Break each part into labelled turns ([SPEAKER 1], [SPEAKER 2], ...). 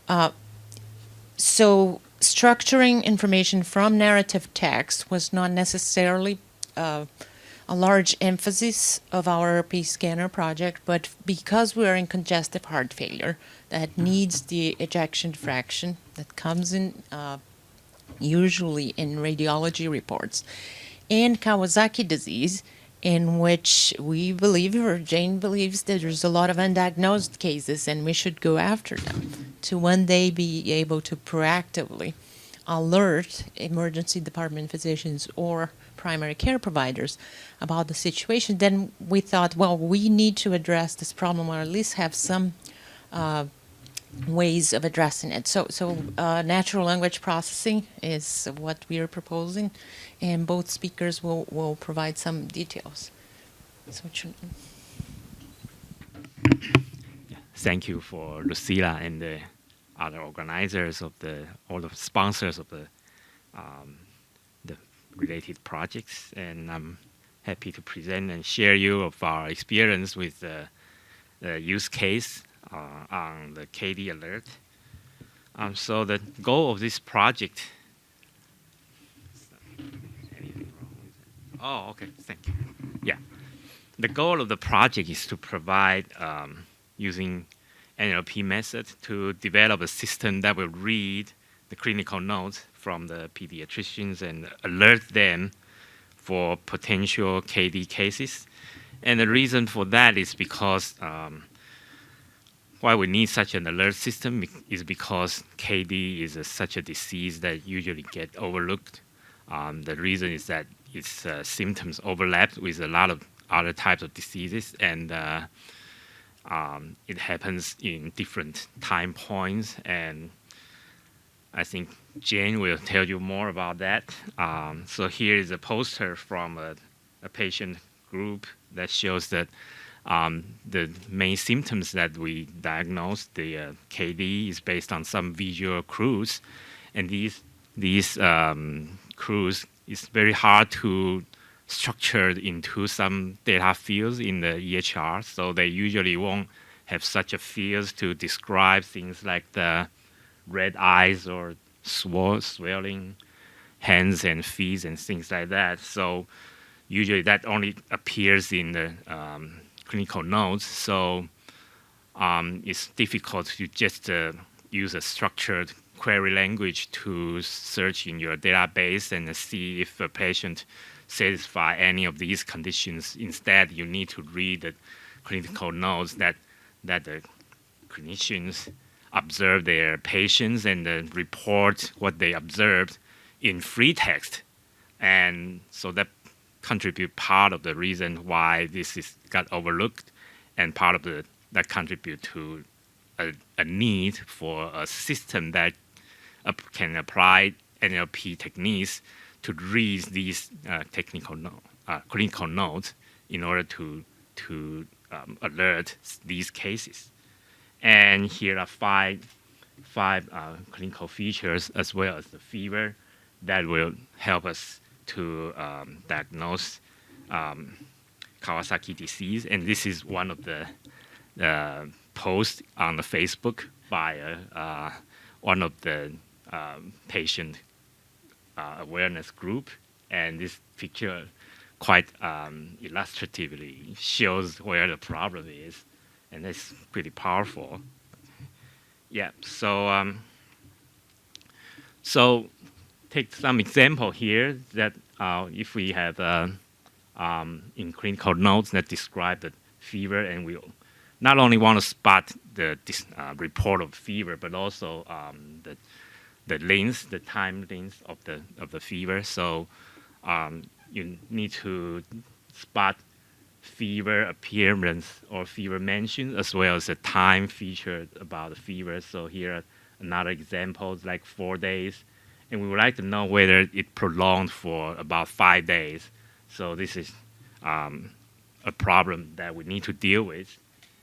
[SPEAKER 1] So structuring information from narrative text was not necessarily a large emphasis of our RP scanner project, but because we are in congestive heart failure that needs the ejection fraction that comes in usually in radiology reports, and Kawasaki disease, in which we believe, or Jane believes, that there's a lot of undiagnosed cases and we should go after them to one day be able to proactively alert emergency department physicians or primary care providers about the situation. Then we thought, well, we need to address this problem, or at least have some ways of addressing it. So natural language processing is what we are proposing, and both speakers will provide some details. So,
[SPEAKER 2] Thank you for Lucila and the other organizers of all the sponsors of the related projects, and I'm happy to present and share you of our experience with the use case on the KD alert. So the goal of this project. Anything wrong with it? Oh, okay. Thank you. Yeah, the goal of the project is to provide using NLP method to develop a system that will read the clinical notes from the pediatricians and alert them for potential KD cases. And the reason for that is because why we need such an alert system is because KD is such a disease that usually get overlooked. The reason is that its symptoms overlap with a lot of other types of diseases, and it happens in different time points, and I think Jane will tell you more about that. So here is a poster from a patient group that shows that the main symptoms that we diagnosed, the KD, is based on some visual clues, and these clues is very hard to structure into some data fields in the EHR, so they usually won't have such a fields to describe things like the red eyes or swelling hands and feet and things like that. So usually that only appears in the clinical notes. So it's difficult to just use a structured query language to search in your database and see if a patient satisfy any of these conditions. Instead, you need to read the clinical notes that the clinicians observe their patients and then report what they observed in free text. And so that contribute part of the reason why this got overlooked, and part of that contribute to a need for a system that can apply NLP techniques to read these clinical notes in order to alert these cases. And here are five clinical features as well as the fever that will help us to diagnose Kawasaki disease. And this is one of the posts on the Facebook by one of the patient awareness group. And this picture quite illustratively shows where the problem is, and it's pretty powerful. Yeah, so take some example here that if we have in clinical notes that describe the fever, and we not only want to spot the report of fever, but also the time length of the fever. So you need to spot fever appearance or fever mentioned, as well as the time featured about the fever. So here are another examples like 4 days, and we would like to know whether it prolonged for about 5 days. So this is a problem that we need to deal with.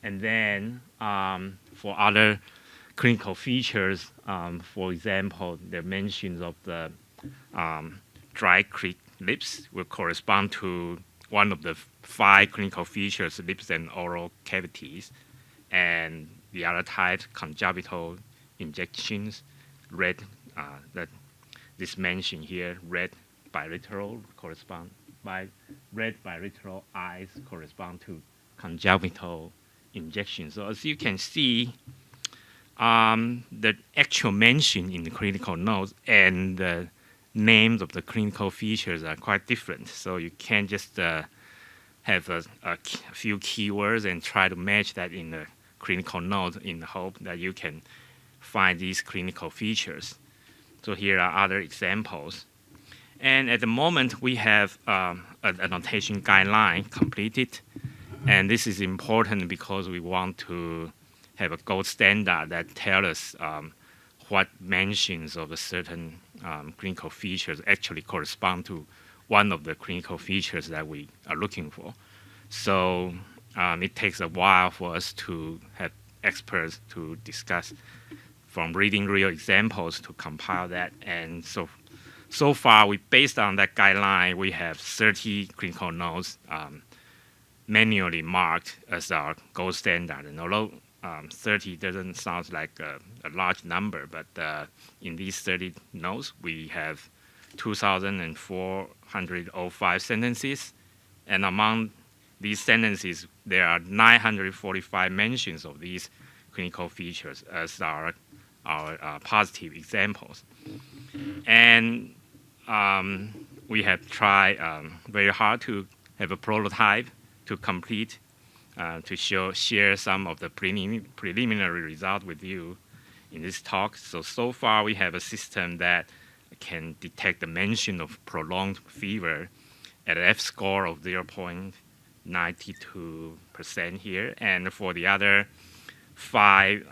[SPEAKER 2] And then for other clinical features, for example, the mentions of the dry creek lips will correspond to one of the 5 clinical features, lips and oral cavities, and the other type, conjunctival injections, red, that this mention here, red bilateral eyes correspond to conjunctival injection. So as you can see, the actual mention in the clinical notes and the names of the clinical features are quite different. So you can't just have a few keywords and try to match that in the clinical note in the hope that you can find these clinical features. So here are other examples. And at the moment, we have an annotation guideline completed. And this is important because we want to have a gold standard that tells us what mentions of a certain clinical features actually correspond to one of the clinical features that we are looking for. So it takes a while for us to have experts to discuss from reading real examples to compile that. And so far, based on that guideline, we have 30 clinical notes manually marked as our gold standard. And although 30 doesn't sound like a large number, but in these 30 notes, we have 2,405 sentences. And among these sentences, there are 945 mentions of these clinical features as our positive examples. And we have tried very hard to have a prototype to complete, to share some of the preliminary results with you in this talk. So far we have a system that can detect the mention of prolonged fever at an F-score of 0.92% here, and for the other five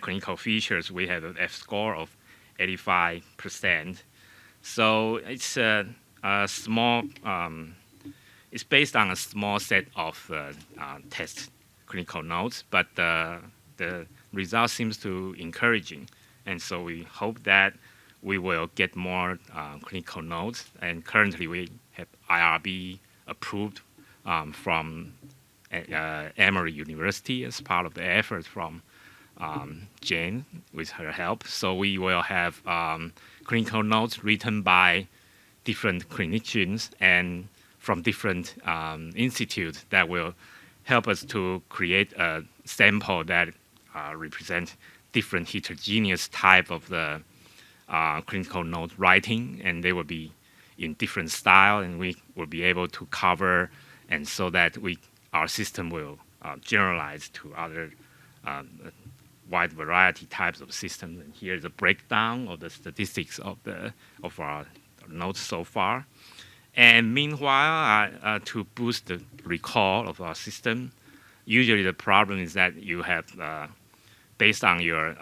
[SPEAKER 2] clinical features, we have an F-score of 85%. So it's a small. It's based on a small set of test clinical notes, but the result seems to encouraging, and so we hope that we will get more clinical notes. And currently, we have IRB approved from Emory University as part of the effort from Jane with her help. So we will have clinical notes written by different clinicians and from different institutes that will help us to create a sample that represents different heterogeneous type of the clinical note writing, and they will be in different style, and we will be able to cover, and so that our system will generalize to other wide variety types of systems. And here is a breakdown of the statistics of our notes so far. And meanwhile, to boost the recall of our system, usually the problem is that you have, based on your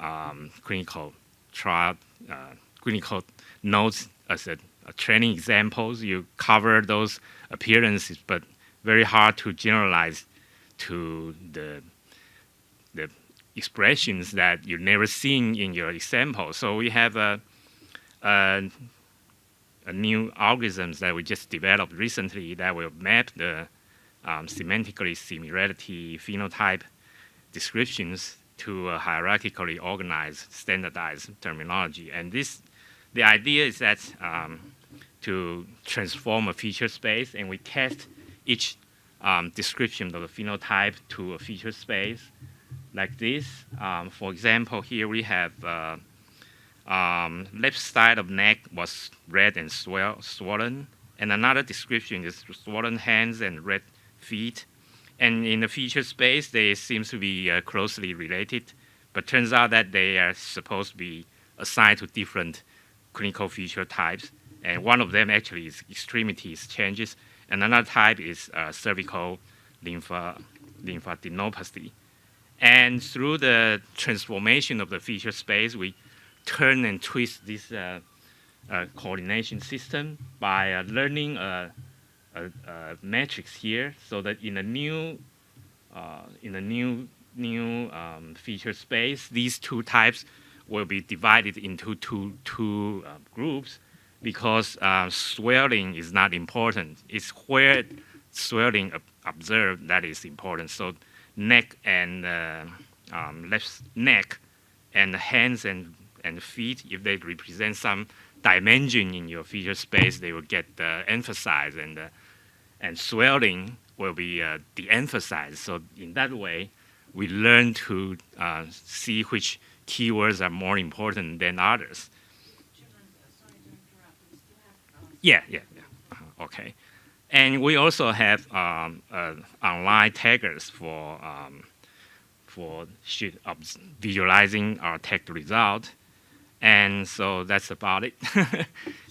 [SPEAKER 2] clinical trial, clinical notes as a training examples, you cover those appearances, but very hard to generalize to the expressions that you've never seen in your example. So we have a new algorithms that we just developed recently that will map the semantically similarity phenotype descriptions to a hierarchically organized, standardized terminology. And the idea is that to transform a feature space, and we test each description of the phenotype to a feature space like this. For example, here we have left side of neck was red and swollen, and another description is swollen hands and red feet. And in the feature space, they seem to be closely related, but turns out that they are supposed to be assigned to different clinical feature types. And one of them actually is extremities changes, and another type is cervical lymphadenopathy. And through the transformation of the feature space, we turn and twist this coordination system by learning a matrix here, so that in a new feature space, these two types will be divided into two groups, because swelling is not important. It's where swelling observed that is important. So neck and left neck and hands and feet, if they represent some dimension in your feature space, they will get emphasized, and swelling will be de-emphasized. So in that way, we learn to see which keywords are more important than others. Yeah. Okay. And we also have online taggers for visualizing our text result. And so that's about it.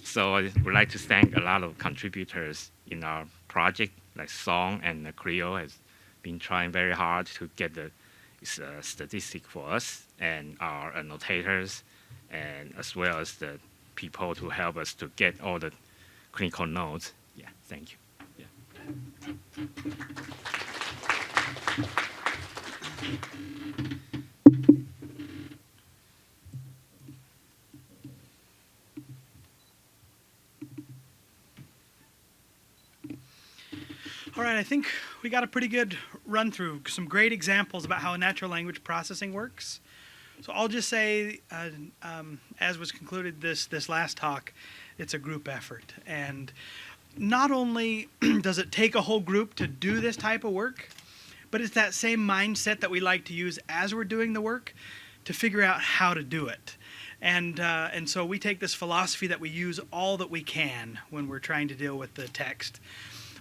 [SPEAKER 2] So I would like to thank a lot of contributors in our project, like Song and Creo has been trying very hard to get the statistic for us, and our annotators, and as well as the people to help us to get all the clinical notes. Yeah, thank you. Yeah.
[SPEAKER 3] All right, I think we got a pretty good run through, some great examples about how natural language processing works. So I'll just say, as was concluded this last talk, it's a group effort. And not only does it take a whole group to do this type of work, but it's that same mindset that we like to use as we're doing the work to figure out how to do it. And so we take this philosophy that we use all that we can when we're trying to deal with the text.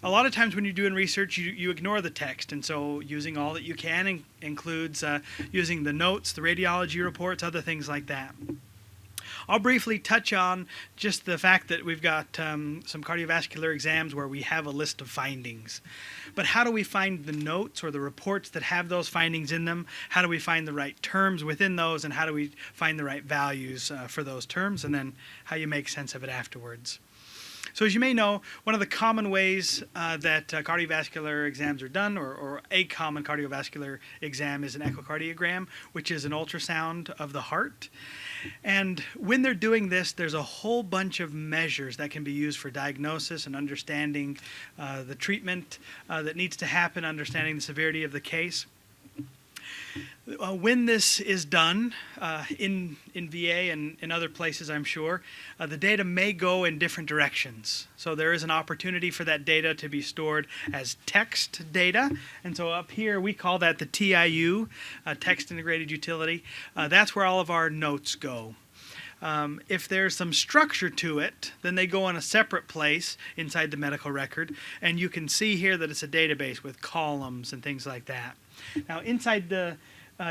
[SPEAKER 3] A lot of times when you're doing research, you ignore the text, and so using all that you can includes using the notes, the radiology reports, other things like that. I'll briefly touch on just the fact that we've got some cardiovascular exams where we have a list of findings. But how do we find the notes or the reports that have those findings in them? How do we find the right terms within those, and how do we find the right values for those terms, and then how you make sense of it afterwards? So as you may know, one of the common ways that cardiovascular exams are done, or a common cardiovascular exam, is an echocardiogram, which is an ultrasound of the heart. And when they're doing this, there's a whole bunch of measures that can be used for diagnosis and understanding the treatment that needs to happen, understanding the severity of the case. When this is done in VA and in other places, I'm sure, the data may go in different directions. So there is an opportunity for that data to be stored as text data. And so up here, we call that the TIU, Text Integrated Utility. That's where all of our notes go. If there's some structure to it, then they go in a separate place inside the medical record. And you can see here that it's a database with columns and things like that. Now, inside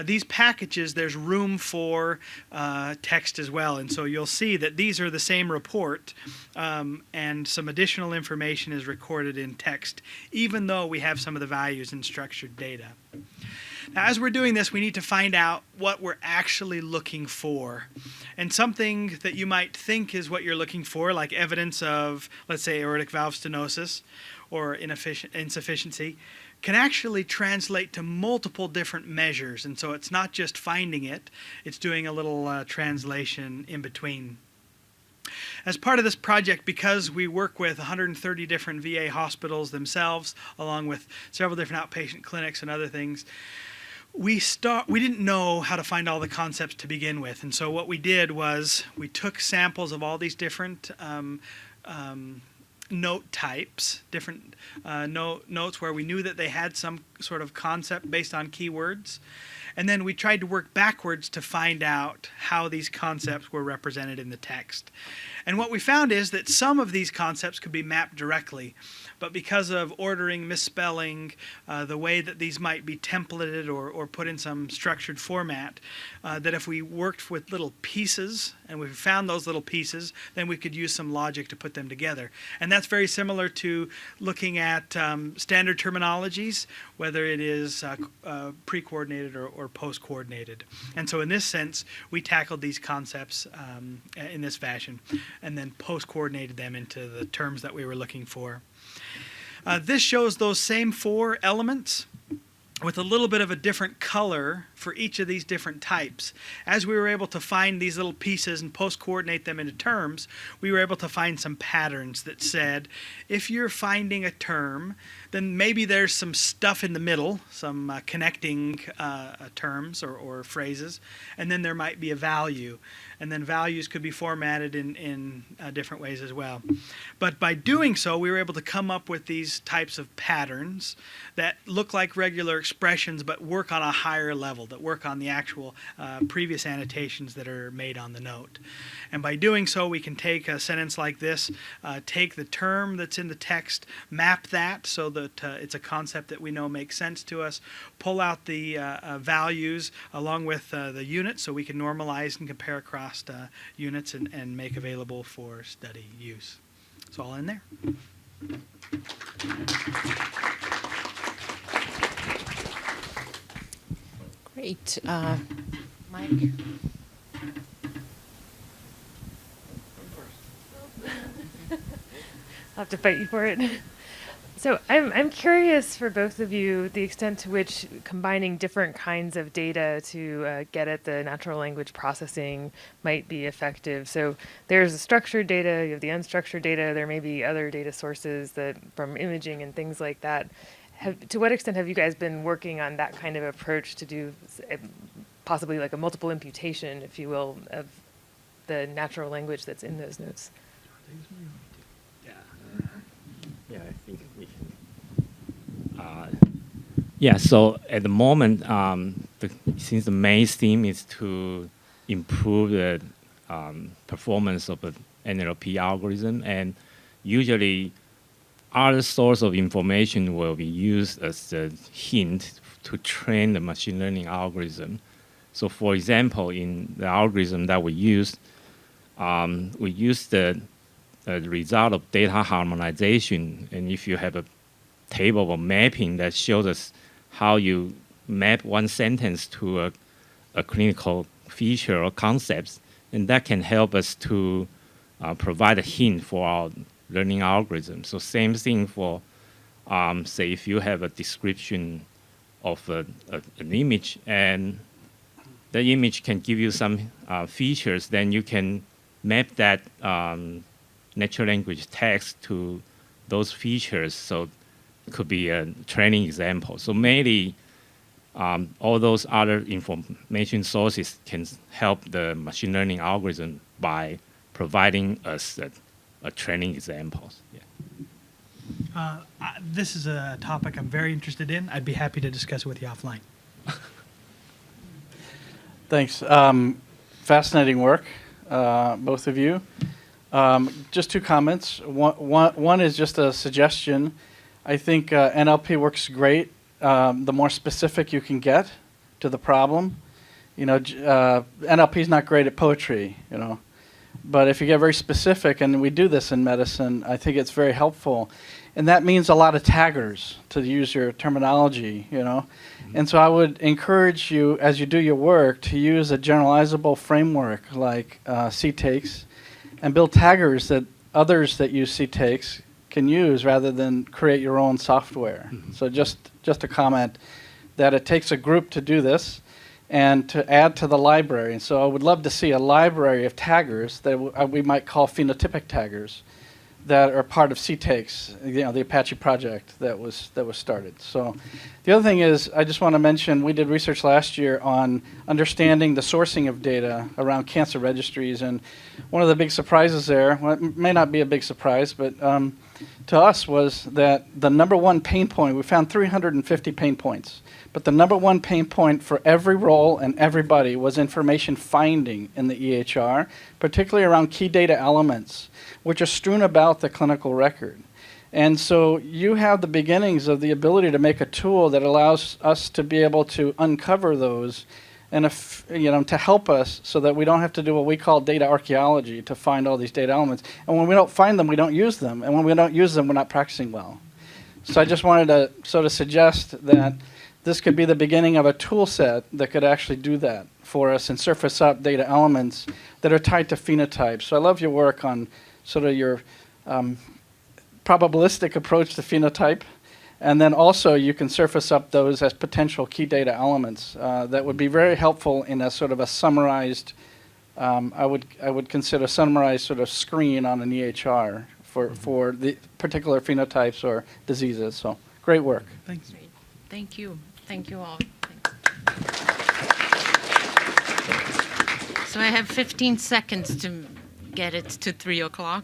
[SPEAKER 3] these packages, there's room for text as well. And so you'll see that these are the same report, and some additional information is recorded in text, even though we have some of the values in structured data. Now, as we're doing this, we need to find out what we're actually looking for. And something that you might think is what you're looking for, like evidence of, let's say, aortic valve stenosis or insufficiency, can actually translate to multiple different measures. And so it's not just finding it, it's doing a little translation in between. As part of this project, because we work with 130 different VA hospitals themselves, along with several different outpatient clinics and other things, we didn't know how to find all the concepts to begin with. And so what we did was we took samples of all these different note types, different notes where we knew that they had some sort of concept based on keywords. And then we tried to work backwards to find out how these concepts were represented in the text. And what we found is that some of these concepts could be mapped directly, but because of ordering, misspelling, the way that these might be templated or put in some structured format, that if we worked with little pieces and we found those little pieces, then we could use some logic to put them together. And that's very similar to looking at standard terminologies, whether it is pre-coordinated or post-coordinated. And so in this sense, we tackled these concepts in this fashion and then post-coordinated them into the terms that we were looking for. This shows those same four elements with a little bit of a different color for each of these different types. As we were able to find these little pieces and post-coordinate them into terms, we were able to find some patterns that said, if you're finding a term, then maybe there's some stuff in the middle, some connecting terms or phrases, and then there might be a value. And then values could be formatted in different ways as well. But by doing so, we were able to come up with these types of patterns that look like regular expressions but work on a higher level, that work on the actual previous annotations that are made on the note. And by doing so, we can take a sentence like this, take the term that's in the text, map that so that it's a concept that we know makes sense to us, pull out the values along with the units so we can normalize and compare across units and make available for study use. It's all in there.
[SPEAKER 1] Great. Mike?
[SPEAKER 4] I'll have to fight you for it. So I'm curious for both of you the extent to which combining different kinds of data to get at the natural language processing might be effective. So there's the structured data, you have the unstructured data, there may be other data sources that from imaging and things like that. To what extent have you guys been working on that kind of approach to do possibly like a multiple imputation, if you will, of the natural language that's in those notes?
[SPEAKER 2] Yeah, I think we can. So at the moment, since the main theme is to improve the performance of an NLP algorithm, and usually other source of information will be used as a hint to train the machine learning algorithm. So for example, in the algorithm that we use the result of data harmonization, and if you have a table of mapping that shows us how you map one sentence to a clinical feature or concepts, and that can help us to provide a hint for our learning algorithm. So same thing for, say, if you have a description of an image, and the image can give you some features, then you can map that natural language text to those features. So it could be a training example. So mainly all those other information sources can help the machine learning algorithm by providing us a training examples. Yeah.
[SPEAKER 3] This is a topic I'm very interested in. I'd be happy to discuss it with you offline.
[SPEAKER 5] Thanks. Fascinating work, both of you. Just two comments. One is just a suggestion. I think NLP works great. The more specific you can get to the problem, NLP is not great at poetry, but if you get very specific, and we do this in medicine, I think it's very helpful. And that means a lot of taggers, to use your terminology, And so I would encourage you, as you do your work, to use a generalizable framework like CTAKES and build taggers that others that use CTAKES can use rather than create your own software. Mm-hmm. So just a comment that it takes a group to do this and to add to the library. And so I would love to see a library of taggers that we might call phenotypic taggers that are part of CTAKES, the Apache project that was started. So the other thing is, I just want to mention, we did research last year on understanding the sourcing of data around cancer registries, and one of the big surprises there, well, it may not be a big surprise, but to us was that the number one pain point, we found 350 pain points, but the number one pain point for every role and everybody was information finding in the EHR, particularly around key data elements, which are strewn about the clinical record. And so you have the beginnings of the ability to make a tool that allows us to be able to uncover those and to help us so that we don't have to do what we call data archaeology to find all these data elements. And when we don't find them, we don't use them. And when we don't use them, we're not practicing well. So I just wanted to sort of suggest that this could be the beginning of a tool set that could actually do that for us and surface up data elements that are tied to phenotypes. So I love your work on sort of your probabilistic approach to phenotype And then also you can surface up those as potential key data elements that would be very helpful in a sort of a summarized, I would consider summarized sort of screen on an EHR for the particular phenotypes or diseases. So great work.
[SPEAKER 3] Thanks.
[SPEAKER 1] Great. Thank you. Thank you all. So I have 15 seconds to get it to 3 o'clock.